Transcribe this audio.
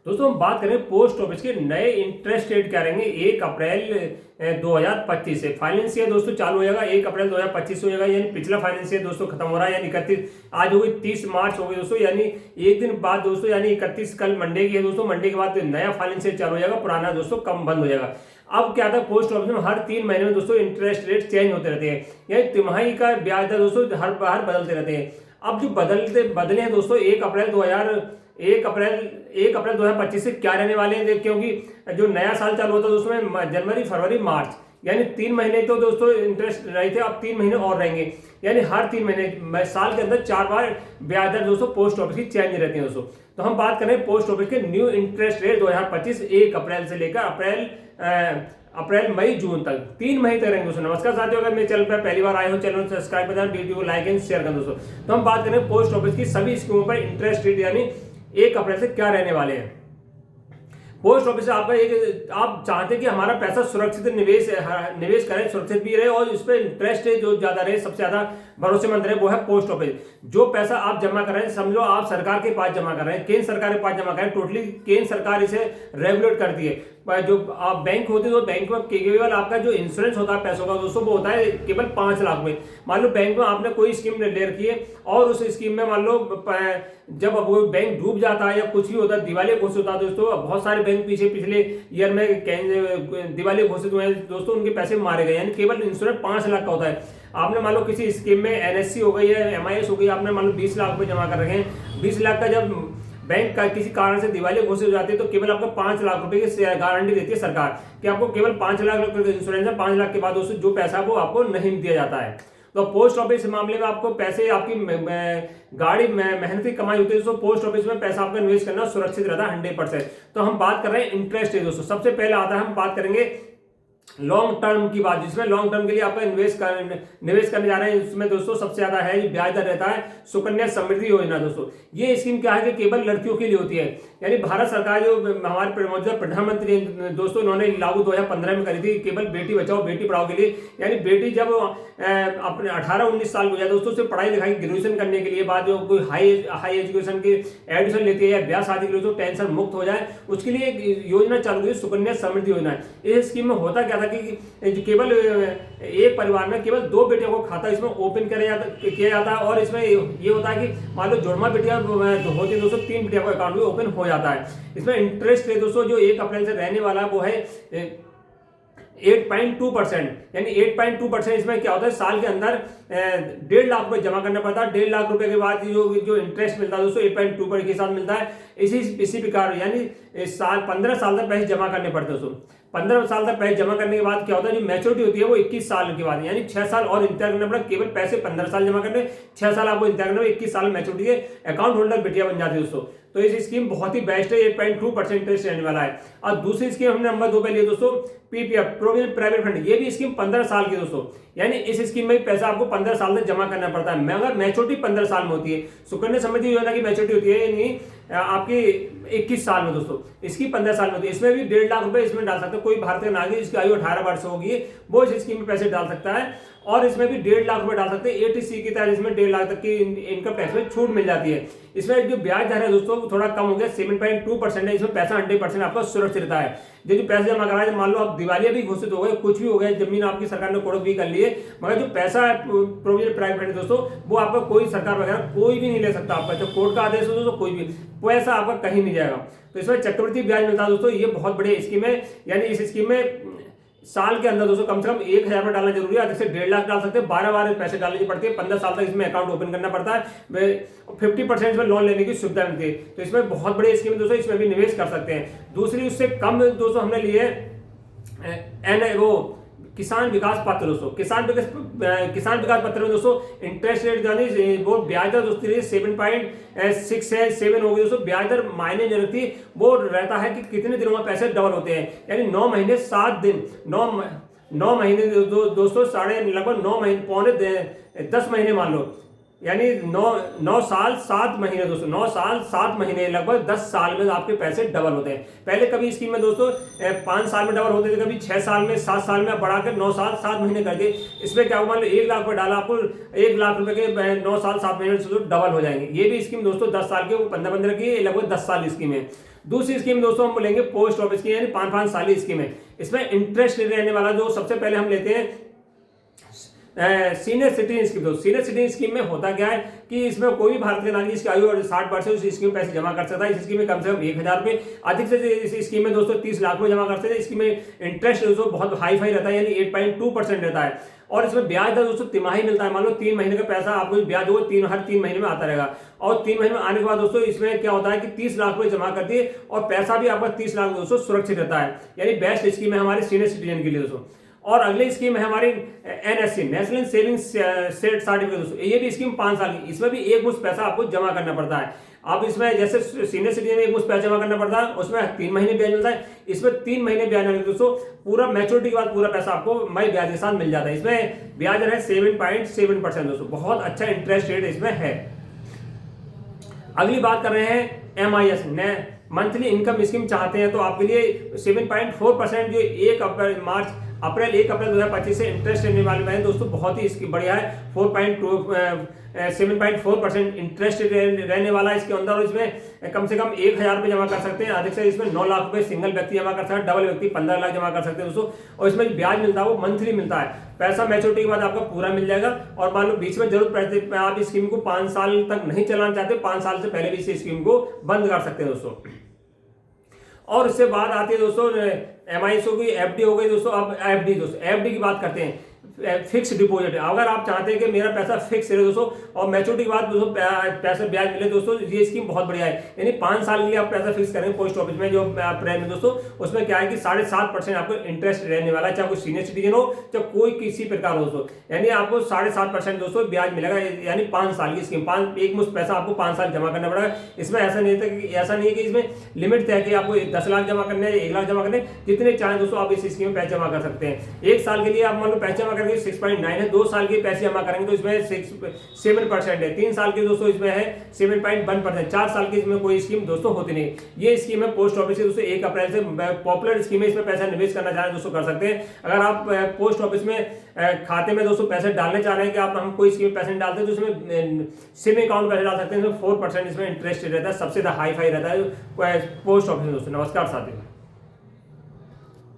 दोस्तों हम बात करें पोस्ट ऑफिस के नए इंटरेस्ट रेट क्या रहेंगे 1 अप्रैल 2025 से। फाइनेंस ईयर दोस्तों चालू हो जाएगा 1 अप्रैल 2025 हो जाएगा, यानी पिछला फाइनेंस ईयर दोस्तों खत्म हो रहा है, यानी 31 आज हो गई 30 मार्च हो गई दोस्तों, यानी एक दिन बाद दोस्तों, यानी 31 कल मंडे की है दोस्तों। मंडे के बाद नया फाइनेंस ईयर चालू हो जाएगा, पुराना दोस्तों कम बंद हो जाएगा। अब क्या था, पोस्ट ऑफिस में हर 3 महीने में दोस्तों इंटरेस्ट रेट चेंज होते रहते हैं, यानी तिमाही का ब्याज दर दोस्तों हर बार बदलते रहते हैं। अब जो बदले हैं दोस्तों 1 अप्रैल 2025 से क्या रहने वाले हैं, क्योंकि जो नया साल चालू होता है दोस्तों में जनवरी फरवरी मार्च, यानी 3 महीने तो दोस्तों इंटरेस्ट रहे थे, अब 3 महीने और रहेंगे, यानी हर 3 महीने साल के अंदर 4 बार ब्याज दर दोस्तों पोस्ट ऑफिस की चेंज रहती है दोस्तों। तो हम बात करें पोस्ट ऑफिस के न्यू इंटरेस्ट रेट 2025 1 अप्रैल से लेकर अप्रैल मई जून तक 3 महीने तक रहेंगे दोस्तों। नमस्कार साथियों, अगर मेरे चैनल पर पहली बार आए हो चैनल को सब्सक्राइब करें, वीडियो को लाइक एंड शेयर करें दोस्तों। तो हम बात करें पोस्ट ऑफिस की सभी स्कीमों पर इंटरेस्ट रेट यानी 1 अप्रैल से क्या रहने वाले हैं। पोस्ट ऑफिस से आपका एक आप चाहते हैं कि हमारा पैसा सुरक्षित निवेश करें, सुरक्षित भी रहे और इस पर इंटरेस्ट जो ज्यादा रहे, सबसे ज्यादा भरोसेमंद रहे, वो है पोस्ट ऑफिस। जो पैसा आप जमा कर रहे हैं, समझो आप सरकार के पास जमा कर रहे हैं, केंद्र सरकार के पास जमा कर रहे हैं, टोटली केंद्र सरकार इसे रेगुलेट करती है। जो आप बैंक होते हैं तो बैंक में केवल आपका जो इंश्योरेंस होता है पैसों का दोस्तों, वो होता है केवल 5 लाख में। मान लो बैंक में आपने कोई स्कीम ले रखी है और उस स्कीम में मान लो जब वो बैंक डूब जाता है या कुछ भी होता है, दिवालिया घोषित होता है दोस्तों, बहुत सारे बैंक पिछले ईयर में दिवालिया घोषित हुए हैं दोस्तों, उनके पैसे मारे गए, यानी केवल इंश्योरेंस 5 लाख का होता है। आपने मान लो किसी स्कीम में एनएससी हो गई है, एमआईएस हो गई, आपने मान लो 20 लाख रुपए जमा कर रखे हैं, 20 लाख का जब बैंक का किसी कारण से दिवालिया घोषित हो जाती है तो केवल आपको 5 लाख रुपए की गारंटी देती है सरकार कि आपको केवल 5 लाख रुपए का इंश्योरेंस है। 5 लाख के बाद दोस्तों जो पैसा वो आपको नहीं दिया जाता है। तो पोस्ट ऑफिस मामले में आपको पैसे आपकी गाड़ी मेहनती कमाई होती है दोस्तों, पोस्ट ऑफिस में पैसा आपका निवेश करना सुरक्षित रहता है 100%। तो हम बात कर रहे हैं इंटरेस्ट रेट दोस्तों। सबसे पहले आता है, हम बात करेंगे लॉन्ग टर्म की बात, जिसमें लॉन्ग टर्म के लिए आपका निवेश करने जा रहे हैं, इसमें दोस्तों सबसे ज्यादा है ब्याज दर रहता है सुकन्या समृद्धि योजना दोस्तों। ये स्कीम क्या है कि केवल लड़कियों के लिए होती है, यानी भारत सरकार जो हमारे मौजूदा प्रधानमंत्री दोस्तों इन्होंने लागू 2015 में करी थी, केवल बेटी बचाओ बेटी पढ़ाओ के लिए। यानी बेटी जब अपने 18-19 साल हो जाए दोस्तों, से पढ़ाई लिखाई ग्रेजुएशन करने के लिए बाद जो कोई हाई एजुकेशन की एडमिशन लेती है या ब्याह शादी के लिए तो टेंशन मुक्त हो जाए, उसके लिए एक योजना चालू हुई सुकन्या समृद्धि योजना है। इस स्कीम में होता क्या था कि केवल एक परिवार में केवल 2 बेटियों को खाता इसमें ओपन किया जाता है, और इसमें ये होता है कि मान लो जुड़वा बेटियां होती है दोस्तों, 3 बेटियों का अकाउंट भी ओपन हो जाता है। इसमें इंटरेस्ट रेट दोस्तों जो 1 अप्रैल से रहने वाला है वो है 8.2%, यानी 8.2%। इसमें क्या होता है, साल के अंदर 1.5 लाख रुपए जमा करना पड़ता है। 1.5 लाख रुपए के बाद जो इंटरेस्ट मिलता है दोस्तों 8.2% के साथ मिलता है। इसी प्रकार यानी 15 साल तक पैसे जमा करने पड़ते हैं दोस्तों। 15 साल तक पैसे जमा करने के बाद क्या होता है, जो मैच्योरिटी होती है वो 21 साल के बाद, यानी 6 साल और इंतजार करना पड़ता है। केवल पैसे 15 साल जमा करने, 6 साल आपको इंतजार करना, 21 साल मैच्योरिटी के अकाउंट होल्डर बेटियां बन जाती है दोस्तों। तो इस स्कीम बहुत ही बेस्ट है, 8.2% इंटरेस्ट रहने वाला है। और दूसरी स्कीम हमने नंबर 2 पे लिया दोस्तों, पीपीएफ प्रोविडेंट प्राइवेट फंड। ये भी स्कीम 15 साल की दोस्तों, यानी इस स्कीम में पैसा आपको 15 साल तक जमा करना पड़ता है, मगर मैच्योरिटी 15 साल में होती है। सुकन्या समृद्धि योजना की मैच्योरिटी होती है यानी आपकी 21 साल में दोस्तों, इसकी 15 साल में होती है। इसमें भी 1.5 लाख रुपए इसमें डाल सकते हैं। कोई भारतीय नागरिक जिसकी आयु 18 वर्ष होगी वो इस स्कीम में पैसे डाल सकता है, और इसमें भी 1.5 लाख रुपए डाल सकते हैं। एटीसी की तहत इसमें 1.5 लाख तक की इनकम टैक्स में छूट मिल जाती है। इसमें जो ब्याज दर है दोस्तों थोड़ा कम हो गया, 7.2% है। इसमें पैसा 100% आपका सुरक्षित रहता है। जो पैसे जमा कराए, मान लो आप दिवालिया भी घोषित हो गए, कुछ भी हो गया, जमीन आपकी सरकार ने कोड़क भी कर ली है, मगर जो पैसा है प्रोविजन प्राइवेट फंड दोस्तों, वो आपका कोई सरकार वगैरह कोई भी नहीं ले सकता। आपका जो कोर्ट का आदेश हो दोस्तों, कोई भी पैसा आपका कहीं नहीं जाएगा। तो इसमें चक्रवृद्धि ब्याज मिलता है दोस्तों, ये बहुत बढ़िया स्कीम है। यानी इस स्कीम में साल के अंदर दोस्तों कम से कम 1,000 रुपए डालना जरूरी है, अधिक से 1.5 लाख डाल सकते हैं। 12 बार पैसे डालनी पड़ती है, 15 साल तक इसमें अकाउंट ओपन करना पड़ता है। 50% इसमें लोन लेने की सुविधा मिलती है। तो इसमें बहुत बड़ी स्कीम है दोस्तों, इसमें भी निवेश कर सकते हैं। दूसरी उससे कम दोस्तों हमने लिए वो किसान विकास पत्र दोस्तों। किसान विकास पत्र में दोस्तों इंटरेस्ट रेट यानी वो ब्याज दर दोस्तों 7.67 हो गई दोस्तों। ब्याज दर मायने नहीं रखती, वो रहता है कि कितने दिनों में पैसे डबल होते हैं, यानी 9 महीने 7 दिन, 9 महीने दोस्तों लगभग 9 महीने पौने 10 महीने मान लो यानी 9 साल 7 महीने दोस्तों, 9 साल 7 महीने, लगभग 10 साल में आपके पैसे डबल होते हैं। पहले कभी स्कीम में दोस्तों 5 साल में डबल होते थे, कभी 6 साल में, 7 साल में, बढ़ाकर 9 साल 7 महीने कर दिए। इसमें क्या हुआ, मान लो 1 लाख रुपए डाला, आपको 1 लाख रुपए के 9 साल 7 महीने से डबल हो जाएंगे। ये भी स्कीम दोस्तों 10 साल के 15 की, लगभग 10 साल स्कीम है। दूसरी स्कीम दोस्तों हम बोलेंगे पोस्ट ऑफिस की, यानी 5 साल स्कीम है। इसमें इंटरेस्ट रहने वाला जो सबसे पहले हम लेते हैं सीनियर सिटीजन स्कीम। तो सीनियर सिटीजन स्कीम में होता क्या है कि इसमें कोई भी भारतीय नागरिक जिसकी आयु और 60 वर्ष है उस स्कीम में पैसे जमा कर सकता है। इस स्कीम में कम से कम 1000 रुपये, अधिक से इस स्कीम में दोस्तों 30 लाख रुपए जमा कर सकते हैं। इसकी में इंटरेस्ट दोस्तों बहुत हाई फाई रहता है, यानी 8.2% रहता है। और इसमें ब्याज दर दोस्तों तिमाही मिलता है। मान लो 3 महीने का पैसा आपको ब्याज होगा हर 3 महीने में आता रहेगा। और 3 महीने में आने के बाद दोस्तों इसमें क्या होता है कि 30 लाख रुपए जमा कर दिए और पैसा भी आपका 30 लाख दोस्तों सुरक्षित रहता है। यानी बेस्ट स्कीम है हमारे सीनियर सिटीजन के लिए दोस्तों। और अगली स्कीम है हमारी NSC, national savings set certificate दोस्तों। ये भी स्कीम 5 साल की, इसमें भी एक मुश्त पैसा आपको जमा करना पड़ता है। अब इसमें जैसे सीनियर सिटीजन में एक मुश्त पैसा जमा करना पड़ता है, उसमें 3 महीने ब्याज मिलता है। इसमें 3 महीने ब्याज मिलता है दोस्तों, पूरा मैच्योरिटी के बाद पूरा पैसा आपको मई ब्याज के साथ मिल जाता है। इसमें ब्याज है 7.7% दोस्तों, बहुत अच्छा इंटरेस्ट रेट इसमें है। अगली बात कर रहे हैं MIS, मंथली इनकम स्कीम चाहते हैं तो आपके लिए 7.4% जो 1 अप्रैल 2025 से इंटरेस्ट रहने वाले हैं दोस्तों, बहुत ही बढ़िया है। 7.4% इंटरेस्ट रहने वाला है इसके अंदर। और इसमें कम से कम 1000 रुपये जमा कर सकते हैं, अधिक से इसमें 9 लाख रुपए सिंगल व्यक्ति जमा कर सकते हैं, डबल व्यक्ति 15 लाख जमा कर सकते हैं दोस्तों। और इसमें ब्याज मिलता है वो मंथली मिलता है, पैसा मैच्योरिटी के बाद आपका पूरा मिल जाएगा। और मान लो बीच में जरूरत पड़ती है, आप इस स्कीम को 5 साल तक नहीं चलाना चाहते, 5 साल से पहले भी इस स्कीम को बंद कर सकते हैं दोस्तों। और इससे बात आती है दोस्तों MIS हो गई, FD हो गई दोस्तों। अब FD की बात करते हैं, फिक्स डिपॉजिट। अगर आप चाहते हैं कि मेरा पैसा फिक्स रहे दोस्तों और मैच्योरिटी के बाद दोस्तों पैसे ब्याज मिले दोस्तों, ये स्कीम बहुत बढ़िया है। यानी 5 साल के लिए आप पैसा फिक्स करेंगे पोस्ट ऑफिस में जो अप्रैल में दोस्तों, उसमें क्या है कि 7.5% आपको इंटरेस्ट रहने वाला है, चाहे कोई सीनियर सिटीजन हो चाहे कोई किसी प्रकार हो दोस्तों। यानी आपको 7.5% दोस्तों ब्याज मिलेगा, यानी 5 साल की स्कीम, एक मुश्त पैसा आपको 5 साल जमा करना पड़ेगा। इसमें ऐसा नहीं है कि इसमें लिमिट तय कि आपको 10 लाख जमा करने है, 1 लाख जमा करने, जितने चाहे दोस्तों आप इस स्कीम में पैसे जमा कर सकते हैं। 1 साल के लिए आप मान लो पैसे जमा करेंगे 6.9 है, 2 साल के पैसे जमा करेंगे तो इसमें 7% है, 3 साल के दोस्तों इसमें है 7.1%, 4 साल की इसमें कोई स्कीम दोस्तों होती नहीं। ये स्कीम है पोस्ट ऑफिस से दोस्तों 1 अप्रैल से पॉपुलर स्कीम है, इसमें पैसा निवेश करना चाह रहे हैं दोस्तों कर सकते हैं। अगर आप पोस्ट ऑफिस में खाते में दोस्तों पैसे डालने चाह रहे हैं कि आप हम कोई स्कीम पैसे डालते हैं तो इसमें सिम अकाउंट पैसे डाल सकते हैं, 4% इसमें इंटरेस्ट रहता है, सबसे हाई फाई रहता है पोस्ट ऑफिस में दोस्तों। नमस्कार साथियों।